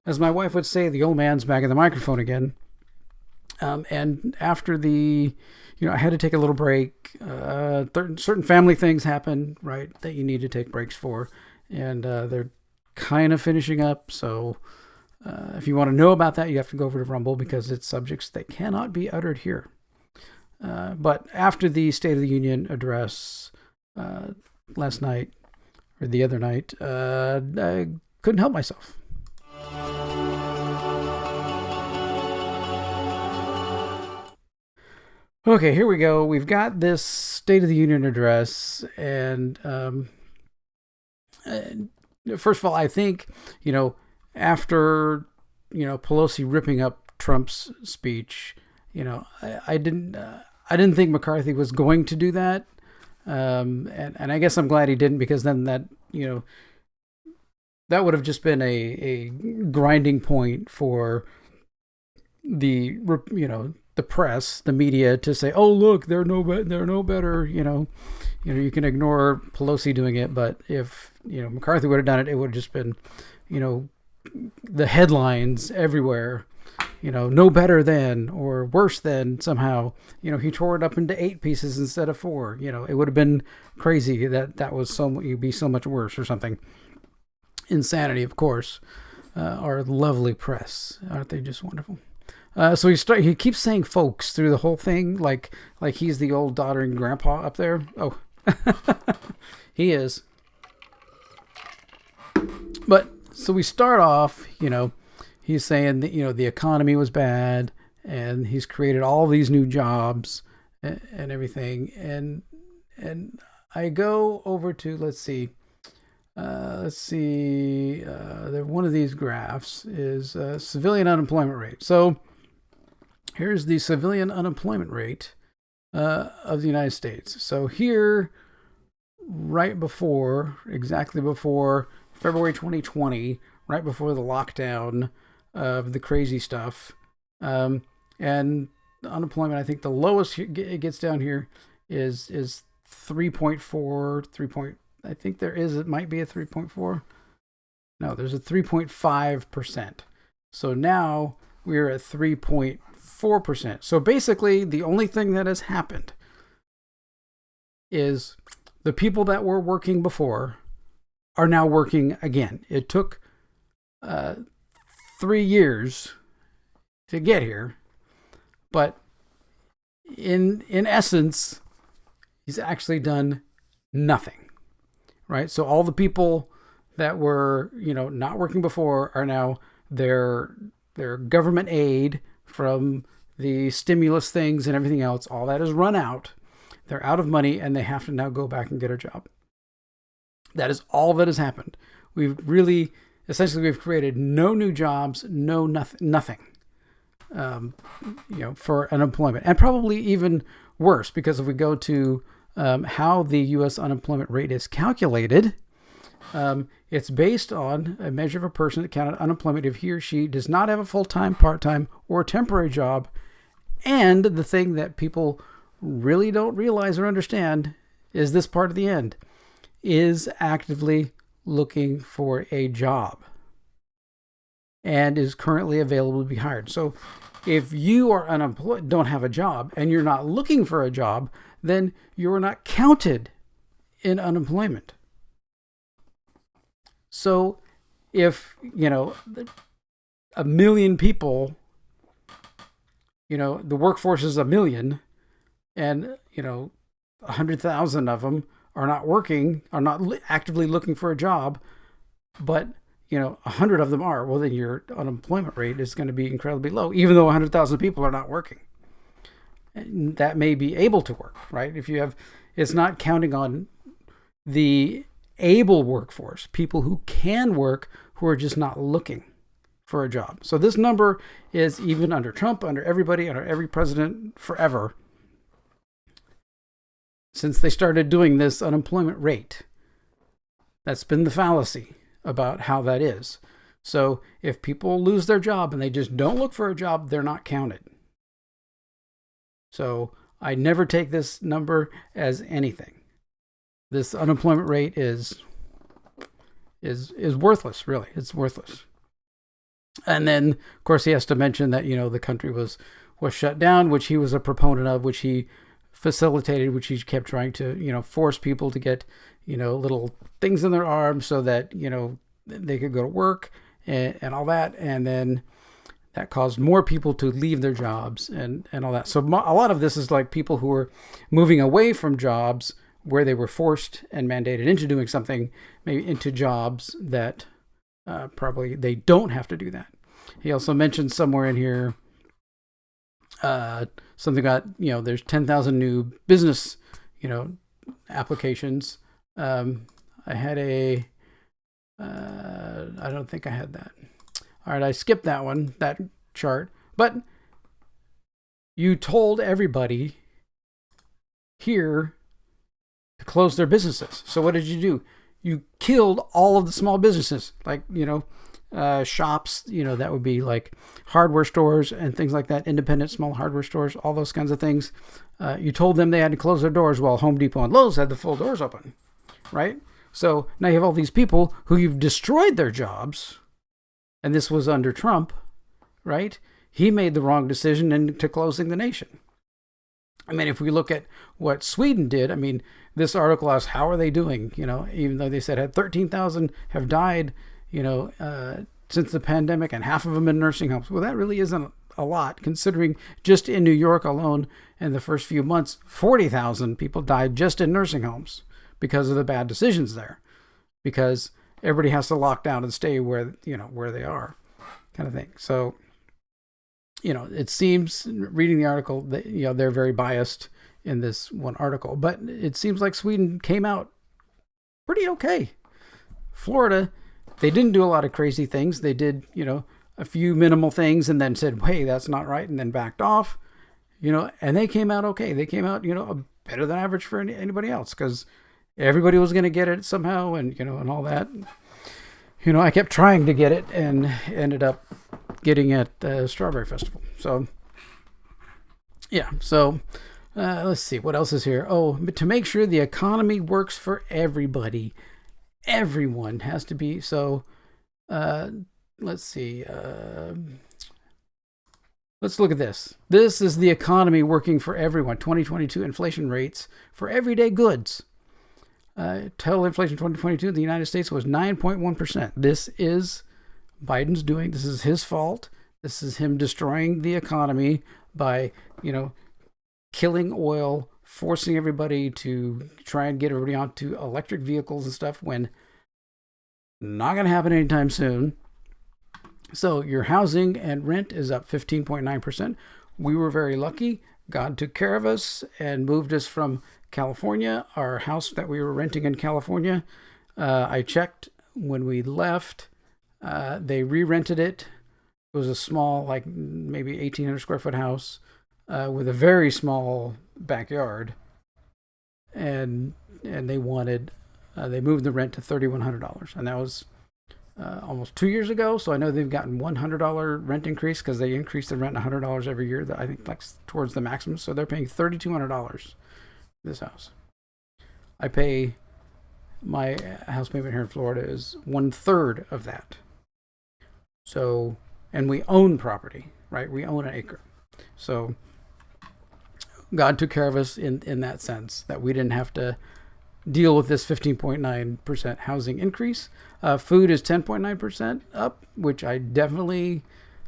as my wife would say, the old man's back in the microphone again. And after I had to take a little break. Certain family things happen, right, that you need to take breaks for. And they're kind of finishing up. So if you want to know about that, you have to go over to Rumble because it's subjects that cannot be uttered here. But after the State of the Union address last night, or the other night, I couldn't help myself. Okay, here we go. We've got this State of the Union address, and first of all, I think after Pelosi ripping up Trump's speech, I didn't think McCarthy was going to do that, and I guess I'm glad he didn't, because then that would have just been a grinding point for the the press, the media, to say, "Oh, look, they're no better." You can ignore Pelosi doing it, but if McCarthy would have done it, it would have just been, the headlines everywhere. No better than or worse than somehow. He tore it up into 8 pieces instead of 4. It would have been crazy that was you'd be so much worse or something. Insanity, of course. Our lovely press, aren't they just wonderful? So he keeps saying "folks" through the whole thing, like he's the old doddering grandpa up there. Oh, he is. But so we start off, he's saying that the economy was bad, and he's created all these new jobs and everything, and I go over to let's see. One of these graphs is civilian unemployment rate. So here's the civilian unemployment rate of the United States. So here, exactly before February 2020, right before the lockdown of the crazy stuff, and the unemployment, I think the lowest it gets down here is 3.4, 3. I think it might be a 3.4. No, there's a 3.5%. So now we're at 3.4%. So basically, the only thing that has happened is the people that were working before are now working again. It took 3 years to get here, but in essence, he's actually done nothing. Right? So all the people that were, not working before are now their government aid from the stimulus things and everything else. All that has run out. They're out of money, and they have to now go back and get a job. That is all that has happened. We've created no new jobs, nothing. For unemployment, and probably even worse, because if we go to how the U.S. unemployment rate is calculated, it's based on a measure of a person that counted unemployment if he or she does not have a full-time, part-time, or temporary job. And the thing that people really don't realize or understand is this part of the end, is actively looking for a job and is currently available to be hired. So if you are unemployed, don't have a job, and you're not looking for a job, then you are not counted in unemployment. So if, 1,000,000 people, the workforce is 1,000,000, and, 100,000 of them are not working, are not actively looking for a job, but 100 of them are, well, then your unemployment rate is going to be incredibly low, even though 100,000 people are not working. And that may be able to work, right? It's not counting on the able workforce, people who can work, who are just not looking for a job. So this number is even under Trump, under everybody, under every president forever, since they started doing this unemployment rate. That's been the fallacy about how that is. So if people lose their job and they just don't look for a job, they're not counted. So I never take this number as anything. This unemployment rate is worthless, really. It's worthless. And then, of course, he has to mention that, the country was shut down, which he was a proponent of, which he facilitated, which he kept trying to, force people to get, little things in their arms so that, they could go to work and all that. And then that caused more people to leave their jobs and all that. So a lot of this is like people who were moving away from jobs where they were forced and mandated into doing something, maybe into jobs that probably they don't have to do that. He also mentioned somewhere in here something about, there's 10,000 new business, applications. I had I don't think I had that. All right, I skipped that chart. But you told everybody here to close their businesses. So what did you do? You killed all of the small businesses, like, shops, that would be like hardware stores and things like that, independent small hardware stores, all those kinds of things. You told them they had to close their doors while Home Depot and Lowe's had the full doors open, right? So now you have all these people who you've destroyed their jobs, and this was under Trump, right? He made the wrong decision into closing the nation. I mean, if we look at what Sweden did, I mean, this article asks, how are they doing? Even though they said had 13,000 have died, since the pandemic, and half of them in nursing homes. Well, that really isn't a lot, considering just in New York alone, in the first few months, 40,000 people died just in nursing homes because of the bad decisions there, because everybody has to lock down and stay where they are, kind of thing. So, it seems, reading the article, that they're very biased in this one article, but it seems like Sweden came out pretty okay. Florida, they didn't do a lot of crazy things. They did, a few minimal things and then said, hey, that's not right, and then backed off, and they came out okay. They came out, better than average for anybody else, because everybody was going to get it somehow, and, and all that. I kept trying to get it and ended up getting at the Strawberry Festival. So, yeah. So, let's see. What else is here? Oh, but to make sure the economy works for everybody, everyone has to be. So, let's see. Let's look at this. This is the economy working for everyone. 2022 inflation rates for everyday goods. Total inflation 2022 in the United States was 9.1%. This is Biden's doing. This is his fault. This is him destroying the economy by, killing oil, forcing everybody to try and get everybody onto electric vehicles and stuff, when not going to happen anytime soon. So your housing and rent is up 15.9%. We were very lucky. God took care of us and moved us from California, our house that we were renting in California. I checked when we left. They re-rented it. It was a small, like maybe 1,800 square foot house with a very small backyard. And they wanted, they moved the rent to $3,100. And that was almost 2 years ago. So I know they've gotten $100 rent increase, because they increase the rent $100 every year. I think like towards the maximum. So they're paying $3,200 this house. I pay, my house payment here in Florida is 1/3 of that. So, and we own property, right? We own an acre. So God took care of us in that sense, that we didn't have to deal with this 15.9% housing increase. Food is 10.9% up, which I definitely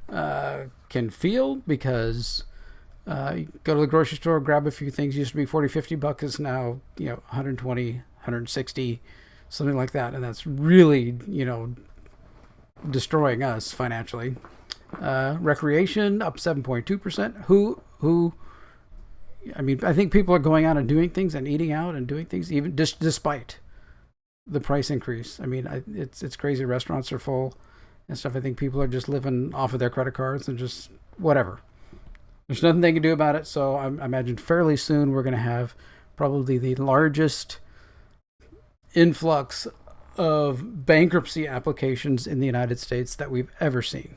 can feel, because you go to the grocery store, grab a few things. Used to be $40-$50. It's now, $120, $160, something like that. And that's really, destroying us financially. Recreation up 7.2%. I think people are going out and doing things and eating out and doing things, even despite the price increase. I mean, it's crazy. Restaurants are full and stuff. I think people are just living off of their credit cards and just whatever. There's nothing they can do about it. So I imagine fairly soon we're going to have probably the largest influx of bankruptcy applications in the United States that we've ever seen.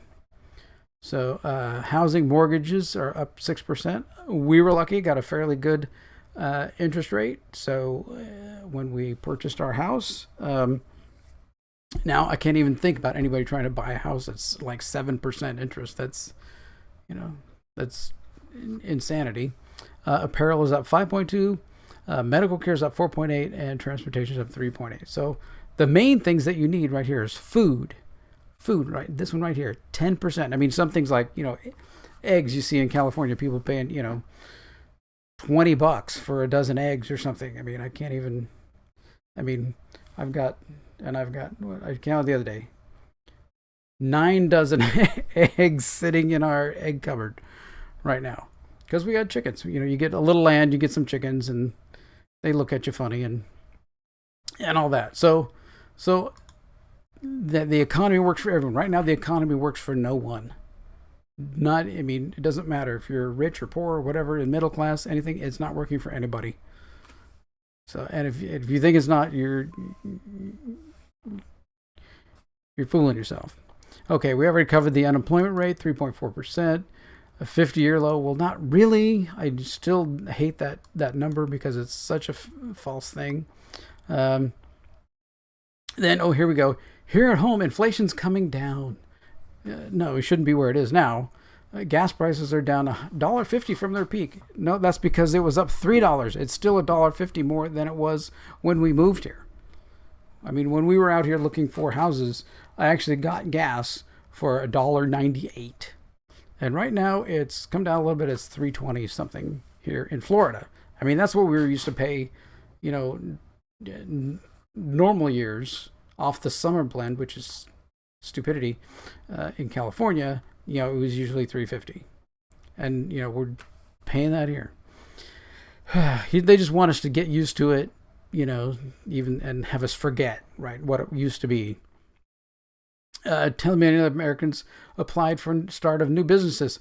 So housing mortgages are up 6%. We were lucky, got a fairly good interest rate. So when we purchased our house, Now I can't even think about anybody trying to buy a house that's like 7% interest. That's, you know, that's insanity. Apparel is up 5.2, medical care is up 4.8, and transportation is up 3.8. So the main things that you need right here is food. Food, right? This one right here, 10%. I mean, some things like, eggs you see in California, people paying, $20 for a dozen eggs or something. I mean, I can't even. I mean, I've got, what I counted the other day, 9 dozen eggs sitting in our egg cupboard right now because we got chickens. You get a little land, you get some chickens, and they look at you funny and all that. So the economy works for everyone. Right now, the economy works for no one. I mean, it doesn't matter if you're rich or poor or whatever, in middle class, anything. It's not working for anybody. So, and if you think it's not, you're fooling yourself. Okay, we already covered the unemployment rate, 3.4%, a 50-year low. Well, not really. I still hate that number because it's such a false thing. Then, here we go. Here at home, inflation's coming down. No, it shouldn't be where it is now. Gas prices are down $1.50 from their peak. No, that's because it was up $3. It's still $1.50 more than it was when we moved here. I mean, when we were out here looking for houses, I actually got gas for $1.98. And right now it's come down a little bit. It's $3.20 something here in Florida. I mean, that's what we were used to pay, normal years off the summer blend, which is stupidity. In California, it was usually $3.50, and we're paying that here. They just want us to get used to it, even and have us forget, right, what it used to be. Tell me any other Americans applied for start of new businesses.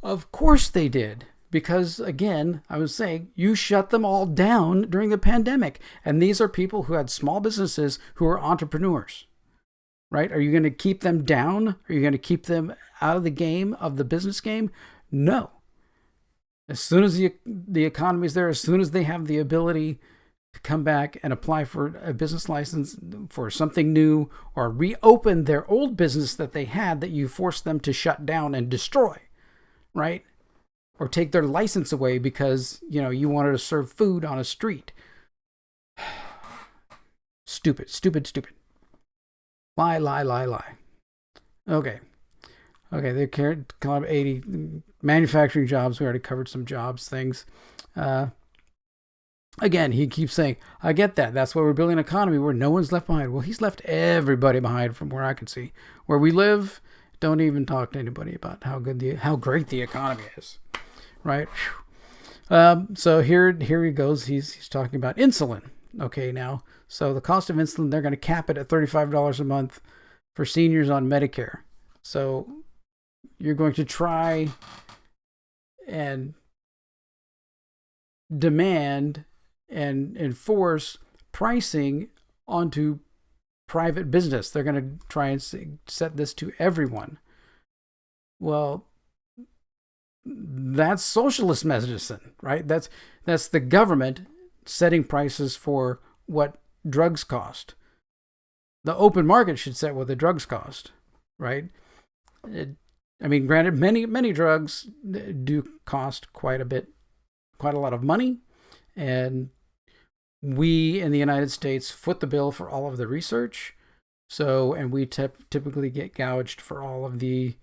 Of course they did, because again, I was saying, you shut them all down during the pandemic, and these are people who had small businesses who are entrepreneurs. Right? Are you going to keep them down? Are you going to keep them out of the game, of the business game? No. As soon as the economy is there, as soon as they have the ability to come back and apply for a business license for something new, or reopen their old business that they had that you forced them to shut down and destroy, right? Or take their license away because, you wanted to serve food on a street. Stupid. Lie. Okay, they covered 80 manufacturing jobs. We already covered some jobs things. Again, he keeps saying, I get that. That's why we're building an economy where no one's left behind. Well, he's left everybody behind from where I can see. Where we live, don't even talk to anybody about how great the economy is, right? So here he goes. He's talking about insulin. Okay, now, so the cost of insulin, they're going to cap it at $35 a month for seniors on Medicare. So you're going to try and demand and enforce pricing onto private business. They're going to try and set this to everyone. Well, that's socialist medicine, right? That's the government setting prices for what drugs cost. The open market should set what the drugs cost, right? Granted, many drugs do cost quite a lot of money, and we in the United States foot the bill for all of the research. So, and we typically get gouged for all of the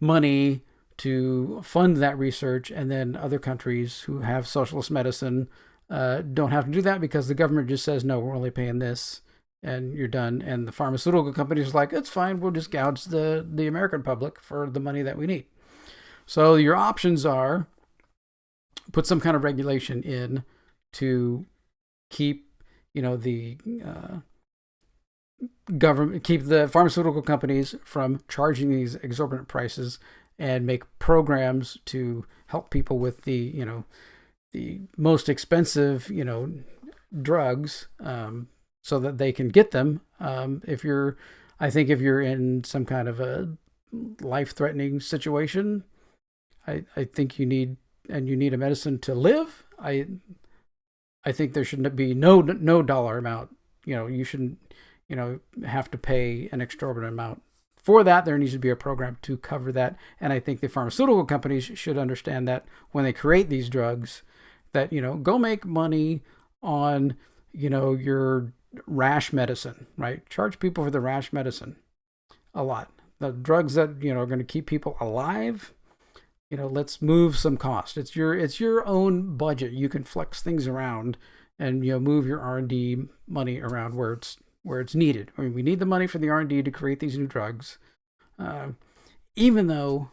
money to fund that research, and then other countries who have socialist medicine don't have to do that because the government just says, no, we're only paying this and you're done. And the pharmaceutical companies are like, it's fine, we'll just gouge the American public for the money that we need. So your options are put some kind of regulation in to keep, the government, keep the pharmaceutical companies from charging these exorbitant prices, and make programs to help people with the most expensive, drugs, so that they can get them. If you're in some kind of a life-threatening situation, I think you need a medicine to live. I think there should be no dollar amount. You shouldn't, have to pay an exorbitant amount. For that, there needs to be a program to cover that. And I think the pharmaceutical companies should understand that when they create these drugs, that, go make money on, your rash medicine, right? Charge people for the rash medicine a lot. The drugs that, are going to keep people alive, let's move some cost. It's your own budget. You can flex things around and, move your R&D money around where it's needed. I mean, we need the money for the R&D to create these new drugs. Even though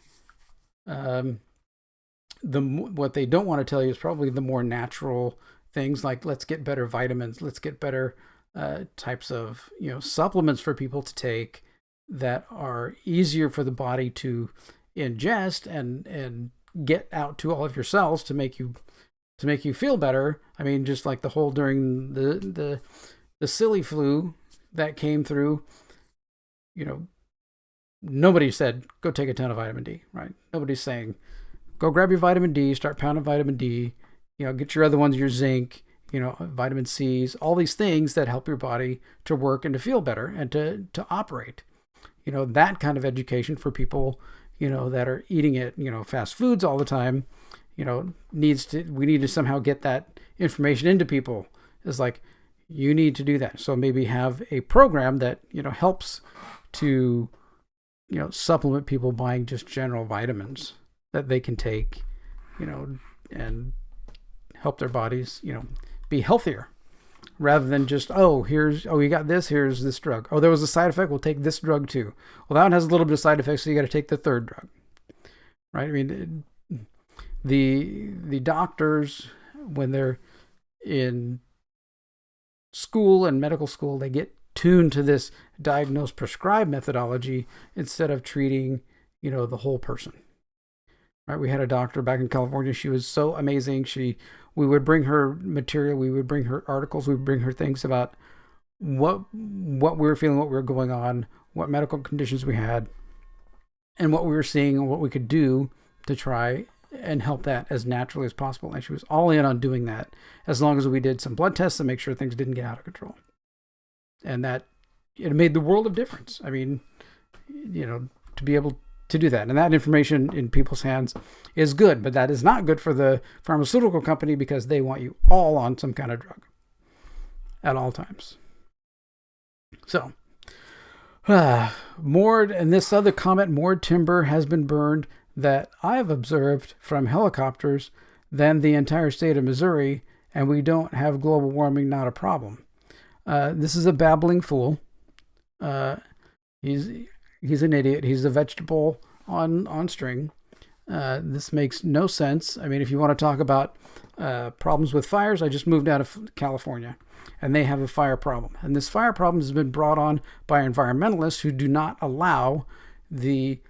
what they don't want to tell you is probably the more natural things, like let's get better vitamins, let's get better types of supplements for people to take that are easier for the body to ingest and get out to all of your cells to make you feel better. I mean, just like the whole during the silly flu that came through, nobody said go take a ton of vitamin D, right? Nobody's saying go grab your vitamin D, start pounding vitamin D, get your other ones, your zinc, vitamin C's, all these things that help your body to work and to feel better and to operate. That kind of education for people, that are eating it, fast foods all the time, we need to somehow get that information into people. It's like, you need to do that. So maybe have a program that, helps to, supplement people buying just general vitamins that they can take, and help their bodies, be healthier, rather than just, you got this, here's this drug. Oh, there was a side effect, we'll take this drug too. Well, that one has a little bit of side effects, so you got to take the third drug, right? I mean, the doctors, when they're in school and medical school, they get tuned to this diagnose prescribe methodology instead of treating, the whole person. Right? We had a doctor back in California. She was so amazing. We would bring her material, we would bring her articles, we would bring her things about what we were feeling, what we were going on, what medical conditions we had, and what we were seeing and what we could do to try and help that as naturally as possible. And she was all in on doing that, as long as we did some blood tests to make sure things didn't get out of control. And that, it made the world of difference. I mean, to be able to do that. And that information in people's hands is good, but that is not good for the pharmaceutical company, because they want you all on some kind of drug at all times. So, and this other comment, more timber has been burned that I've observed from helicopters than the entire state of Missouri, and we don't have global warming, not a problem. This is a babbling fool. He's an idiot. He's a vegetable on string. This makes no sense. I mean, if you want to talk about problems with fires, I just moved out of California, and they have a fire problem. And this fire problem has been brought on by environmentalists who do not allow the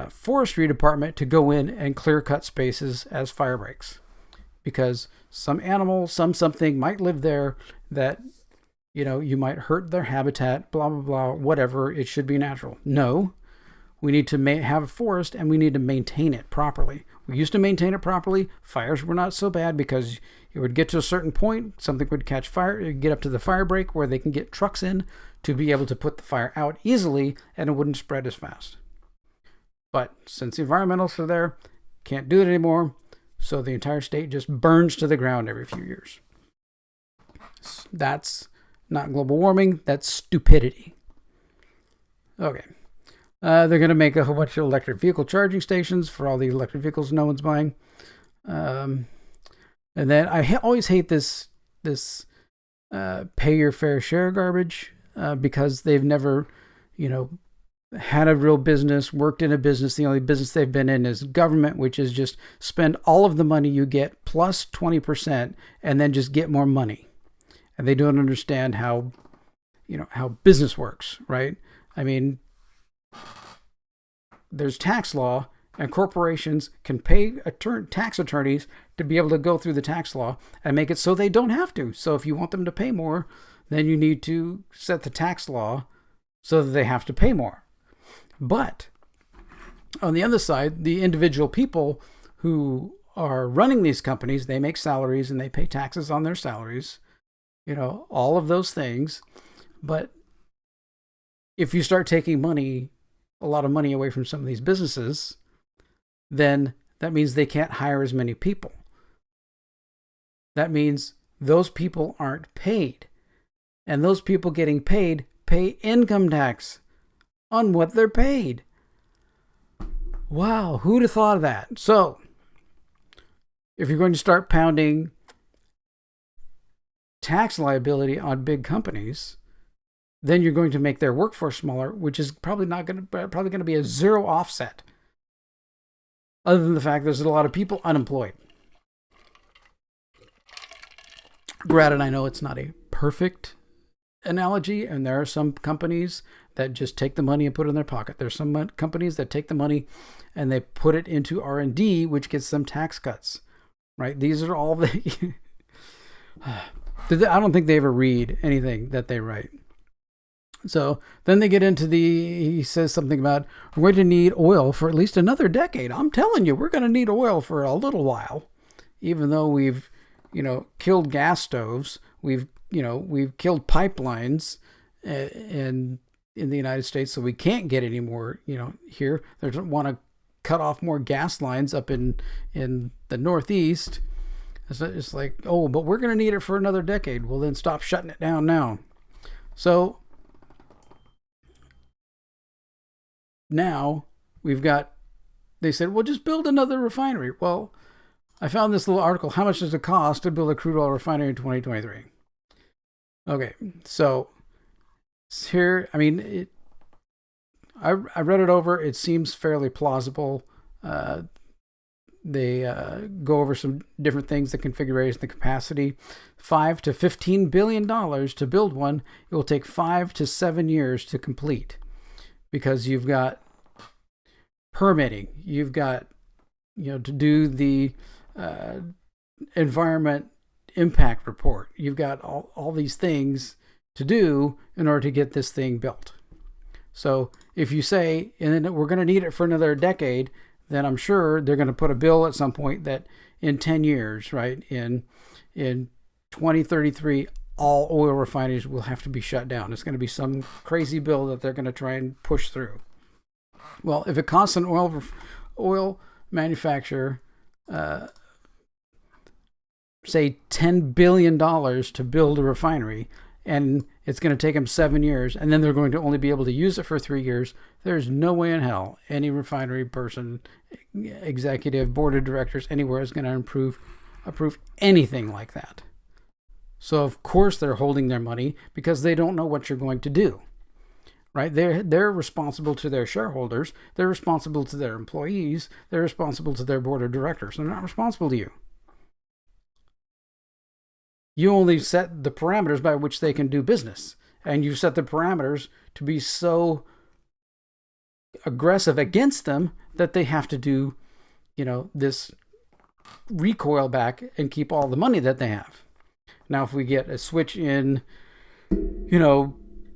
forestry department to go in and clear cut spaces as fire breaks, because some animal, something might live there that, you might hurt their habitat, blah, blah, blah, whatever. It should be natural. No, we need to have a forest, and we need to maintain it properly. We used to maintain it properly. Fires were not so bad, because it would get to a certain point, something would catch fire, it'd get up to the fire break where they can get trucks in to be able to put the fire out easily, and it wouldn't spread as fast. But since the environmentalists are there, can't do it anymore, so the entire state just burns to the ground every few years. That's not global warming, that's stupidity. Okay. They're going to make a whole bunch of electric vehicle charging stations for all the electric vehicles no one's buying. And then I always hate this pay your fair share garbage, because they've never, had a real business, worked in a business. The only business they've been in is government, which is just spend all of the money you get plus 20% and then just get more money. And they don't understand how business works, right? I mean, there's tax law, and corporations can pay tax attorneys to be able to go through the tax law and make it so they don't have to. So if you want them to pay more, then you need to set the tax law so that they have to pay more. But on the other side, the individual people who are running these companies, they make salaries and they pay taxes on their salaries, all of those things. But if you start taking a lot of money away from some of these businesses, then that means they can't hire as many people. That means those people aren't paid. And those people getting paid pay income tax on what they're paid. Wow, who'd have thought of that? So, if you're going to start pounding tax liability on big companies, then you're going to make their workforce smaller, which is probably going to be a zero offset. Other than the fact there's a lot of people unemployed. Granted, I know it's not a perfect analogy, and there are some companies that just take the money and put it in their pocket. There's some companies that take the money and they put it into R&D, which gets them tax cuts. Right? These are all the... I don't think they ever read anything that they write. So then they get into he says something about, we're going to need oil for at least another decade. I'm telling you, we're going to need oil for a little while, even though we've, killed gas stoves. We've killed pipelines in the United States, so we can't get any more, here. They don't want to cut off more gas lines up in the Northeast. It's like, oh, but we're going to need it for another decade. Well, then stop shutting it down now. So now they said, well, just build another refinery. Well, I found this little article. How much does it cost to build a crude oil refinery in 2023? Okay, so here, I read it over. It seems fairly plausible. They go over some different things, the configuration, the capacity. $5 to $15 billion to build one. It will take 5 to 7 years to complete, because you've got permitting, you've got to do the environment impact report. You've got all these things to do in order to get this thing built. So if you say, and then we're going to need it for another decade, then I'm sure they're going to put a bill at some point that in 10 years, right, in 2033, all oil refineries will have to be shut down. It's going to be some crazy bill that they're going to try and push through. Well, if it costs an oil manufacturer, say $10 billion to build a refinery, and it's going to take them 7 years, and then they're going to only be able to use it for 3 years, there's no way in hell any refinery person, executive, board of directors, anywhere is going to approve anything like that. So of course they're holding their money, because they don't know what you're going to do. Right? They're responsible to their shareholders. They're responsible to their employees. They're responsible to their board of directors. They're not responsible to you. You only set the parameters by which they can do business. And you set the parameters to be so aggressive against them that they have to do, this recoil back and keep all the money that they have. Now, if we get a switch in,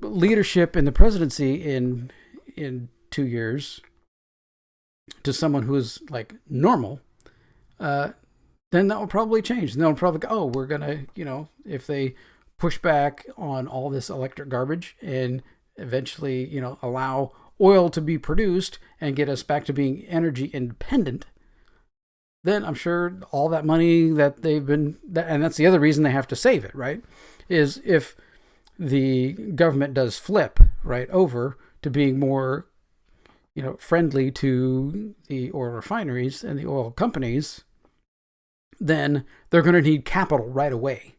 leadership in the presidency in 2 years to someone who is like normal, then that will probably change. And they'll probably go, oh, we're going to, if they push back on all this electric garbage and eventually, allow oil to be produced and get us back to being energy independent, then I'm sure all that money that they've been, and that's the other reason they have to save it, right? Is if the government does flip right over to being more, friendly to the oil refineries and the oil companies, then they're going to need capital right away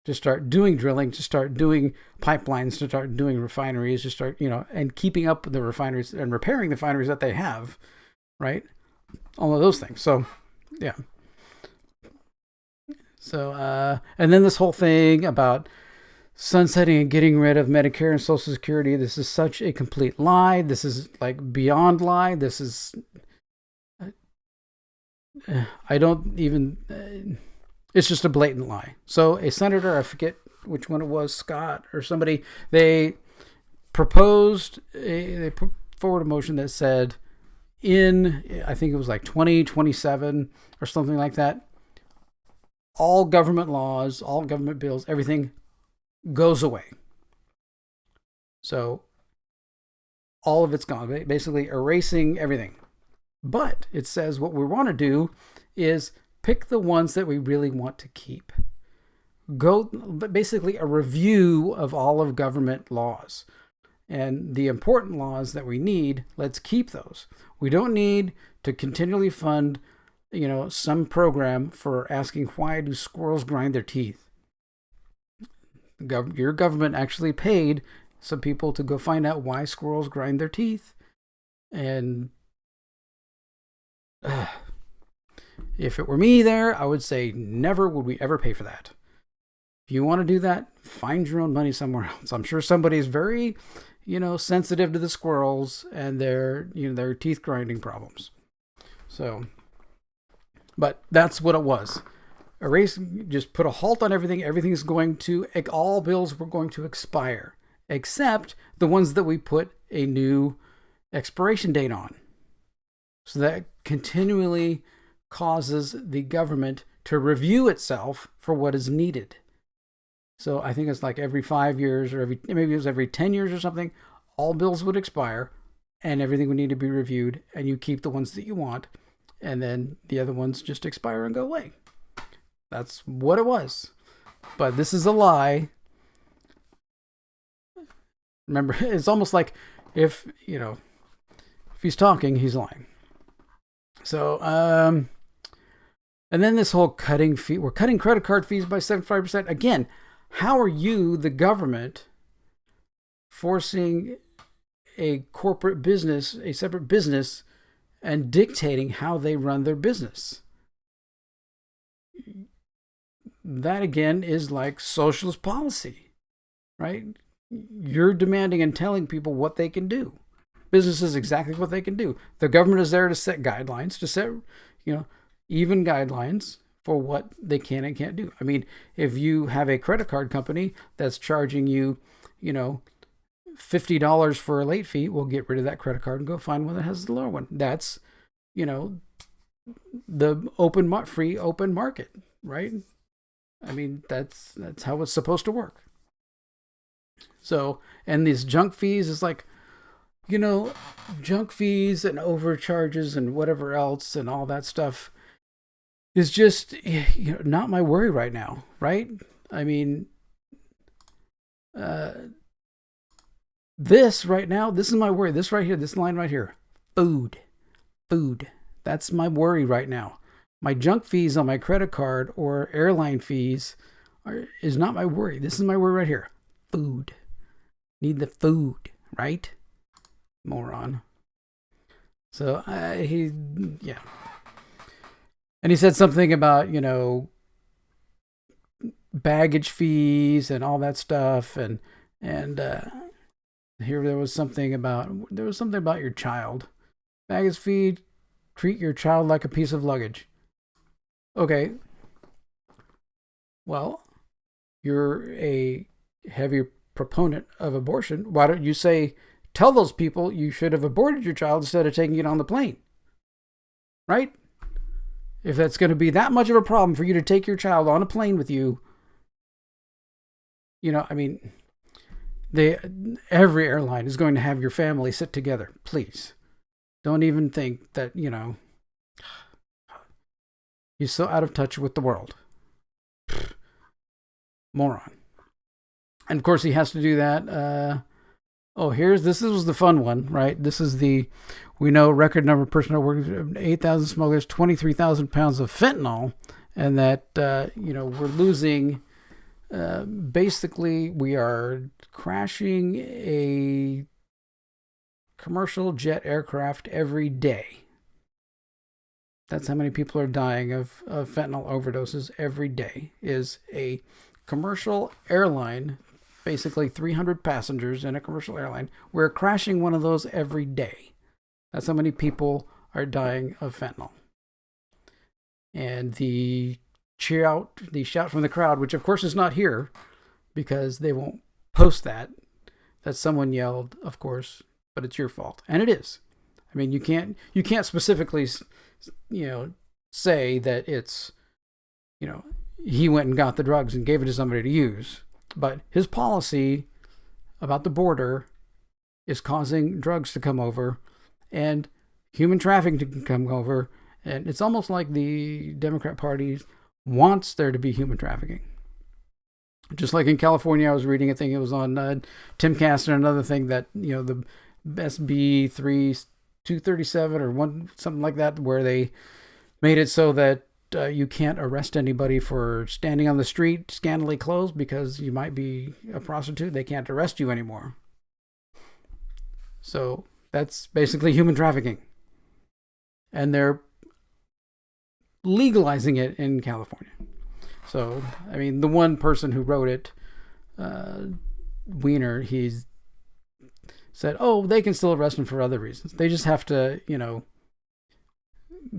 to start doing drilling, to start doing pipelines, to start doing refineries, to start, and keeping up with the refineries and repairing the refineries that they have, right? All of those things. So, yeah. So, and then this whole thing about sunsetting and getting rid of Medicare and Social Security. This is such a complete lie. This is like beyond lie. This is, I don't even, it's just a blatant lie. So a senator, I forget which one it was, Scott or somebody, they put forward a motion that said I think it was like 2027 or something like that, all government laws, all government bills, everything goes away. So all of it's gone, basically erasing everything. But it says what we want to do is pick the ones that we really want to keep. Go, basically, a review of all of government laws. And the important laws that we need, let's keep those. We don't need to continually fund, some program for asking why do squirrels grind their teeth. Your government actually paid some people to go find out why squirrels grind their teeth. And if it were me there, I would say never would we ever pay for that. If you want to do that, find your own money somewhere else. I'm sure somebody's very, sensitive to the squirrels and their teeth grinding problems. So, but that's what it was. Erase, just put a halt on everything. All bills were going to expire, except the ones that we put a new expiration date on. So that continually causes the government to review itself for what is needed. So I think it's like every 5 years or maybe it was every 10 years or something, all bills would expire and everything would need to be reviewed, and you keep the ones that you want, and then the other ones just expire and go away. That's what it was. But this is a lie. Remember, it's almost like if he's talking, he's lying. So, and then this whole cutting fee, we're cutting credit card fees by 75%. Again, how are you, the government, forcing a corporate business, a separate business, and dictating how they run their business? That, again, is like socialist policy, right? You're demanding and telling people what they can do. Business is exactly what they can do. The government is there to set guidelines, to set, even guidelines for what they can and can't do. I mean, if you have a credit card company that's charging you, $50 for a late fee, we'll get rid of that credit card and go find one that has the lower one. That's, the free open market, right? I mean, that's how it's supposed to work. So, and these junk fees is like, junk fees and overcharges and whatever else and all that stuff is just, not my worry right now, right? I mean, this right now, this is my worry. This right here, this line right here, food. That's my worry right now. My junk fees on my credit card or airline fees is not my worry. This is my worry right here. Food. Need the food, right? Moron. So yeah. And he said something about, baggage fees and all that stuff. And here there was something about your child. Baggage fee, treat your child like a piece of luggage. Okay. Well, you're a heavy proponent of abortion. Why don't you tell those people you should have aborted your child instead of taking it on the plane? Right? If that's going to be that much of a problem for you to take your child on a plane with you, every airline is going to have your family sit together. Please. Don't even think that, he's so out of touch with the world. Moron. And of course he has to do that. This was the fun one, right? This is we know record number of personnel working, 8,000 smugglers, 23,000 pounds of fentanyl, and that, we're losing, basically we are crashing a commercial jet aircraft every day. That's how many people are dying of fentanyl overdoses every day, is a commercial airline, basically 300 passengers in a commercial airline. We're crashing one of those every day. That's how many people are dying of fentanyl. And the shout from the crowd, which of course is not here because they won't post that someone yelled, of course, but it's your fault. And it is. I mean, you can't specifically, say that it's, he went and got the drugs and gave it to somebody to use. But his policy about the border is causing drugs to come over and human trafficking to come over. And it's almost like the Democrat Party wants there to be human trafficking. Just like in California, I was reading, I think it was on Timcast and another thing that, the SB 237 or something like that, where they made it so that you can't arrest anybody for standing on the street scantily clothed because you might be a prostitute. They can't arrest you anymore. So that's basically human trafficking. And they're legalizing it in California. So, I mean, the one person who wrote it, Wiener, he's said, oh, they can still arrest him for other reasons. They just have to,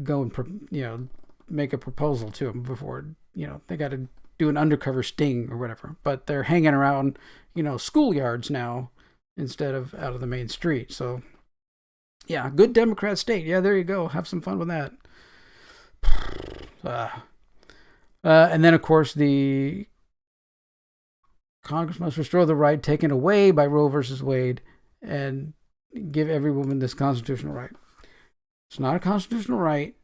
go and, make a proposal to him before, they got to do an undercover sting or whatever. But they're hanging around, schoolyards now instead of out of the main street. So, yeah, good Democrat state. Yeah, there you go. Have some fun with that. And then, of course, the Congress must restore the right taken away by Roe versus Wade and give every woman this constitutional right. It's not a constitutional right.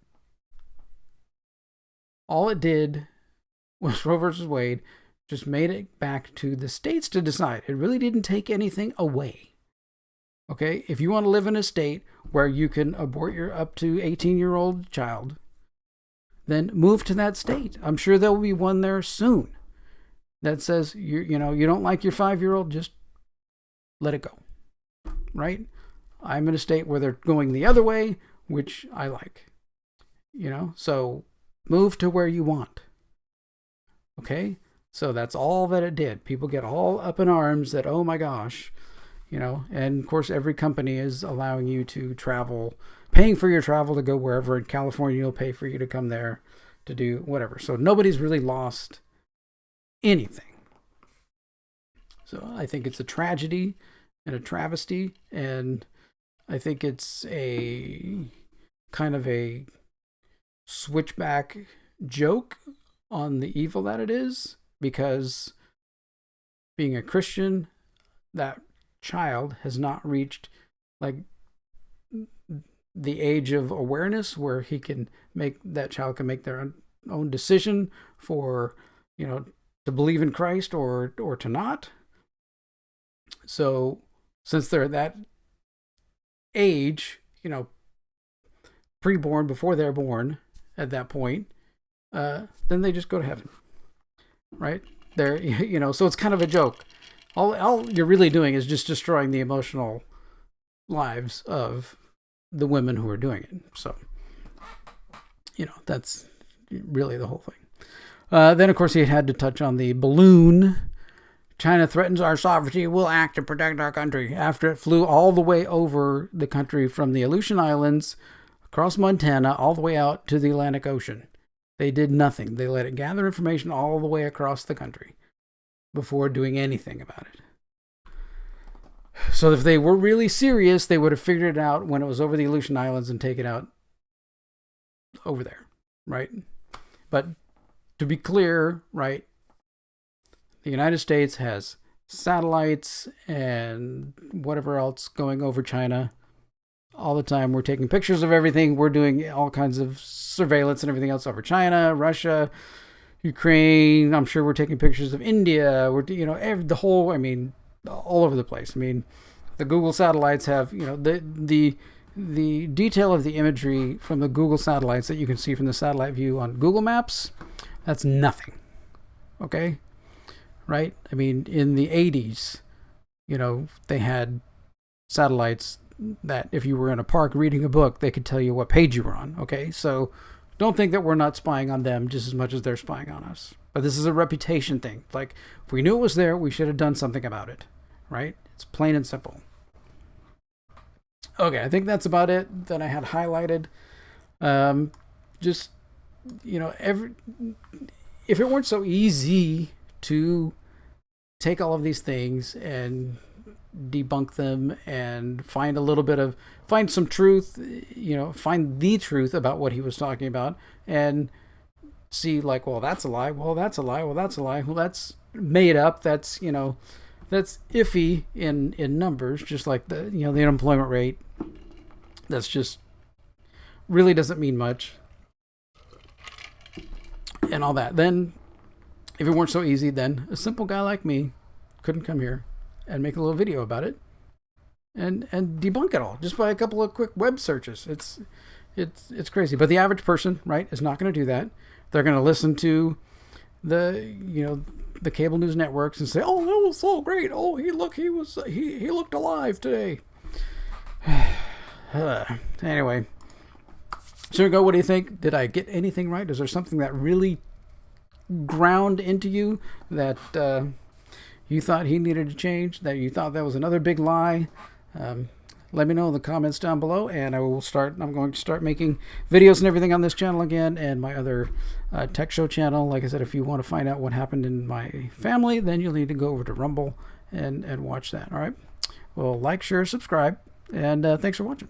All it did was Roe versus Wade just made it back to the states to decide. It really didn't take anything away. Okay? If you want to live in a state where you can abort your up to 18-year-old child, then move to that state. I'm sure there will be one there soon that says, you don't like your 5-year-old, just let it go. Right? I'm in a state where they're going the other way, which I like. So move to where you want. Okay? So that's all that it did. People get all up in arms that, oh my gosh, and of course every company is allowing you to travel, paying for your travel to go wherever. In California, will pay for you to come there to do whatever. So nobody's really lost anything. So I think it's a tragedy and a travesty, and I think it's a kind of a switchback joke on the evil that it is, because being a Christian, that child has not reached like the age of awareness where that child can make their own decision for, to believe in Christ or to not. So since they're at that age, preborn, before they're born at that point, then they just go to heaven, right? They're, so it's kind of a joke. All you're really doing is just destroying the emotional lives of the women who are doing it. So, that's really the whole thing. Then, of course, he had to touch on the balloon. China threatens our sovereignty, will act to protect our country, after it flew all the way over the country from the Aleutian Islands, across Montana, all the way out to the Atlantic Ocean. They did nothing. They let it gather information all the way across the country before doing anything about it. So if they were really serious, they would have figured it out when it was over the Aleutian Islands and take it out over there, right? But to be clear, right, the United States has satellites and whatever else going over China all the time. We're taking pictures of everything. We're doing all kinds of surveillance and everything else over China, Russia, Ukraine. I'm sure we're taking pictures of India. We're, all over the place. I mean, the Google satellites have, the detail of the imagery from the Google satellites that you can see from the satellite view on Google Maps, that's nothing. Okay? Right? I mean, in the 80s, they had satellites that if you were in a park reading a book, they could tell you what page you were on. Okay? So don't think that we're not spying on them just as much as they're spying on us. But this is a reputation thing. Like, if we knew it was there, we should have done something about it. Right? It's plain and simple. Okay, I think that's about it that I had highlighted. If it weren't so easy to take all of these things and debunk them and find some truth, find the truth about what he was talking about, and see, like, well, that's a lie, well, that's a lie, well, that's a lie, well, that's made up, that's, that's iffy in numbers, just like the the unemployment rate. That's just really doesn't mean much, and all that. Then, if it weren't so easy, then a simple guy like me couldn't come here and make a little video about it and debunk it all just by a couple of quick web searches. It's crazy. But the average person, right, is not going to do that. They're going to listen to the cable news networks and say, "Oh, that was so great. Oh, he looked alive today." Anyway, so we go. What do you think? Did I get anything right? Is there something that really ground into you that you thought he needed to change? That you thought that was another big lie? Let me know in the comments down below, and I'm going to start making videos and everything on this channel again, and my other tech show channel. Like I said, if you want to find out what happened in my family, then you'll need to go over to Rumble and watch that. All right. Well, like, share, subscribe, and thanks for watching.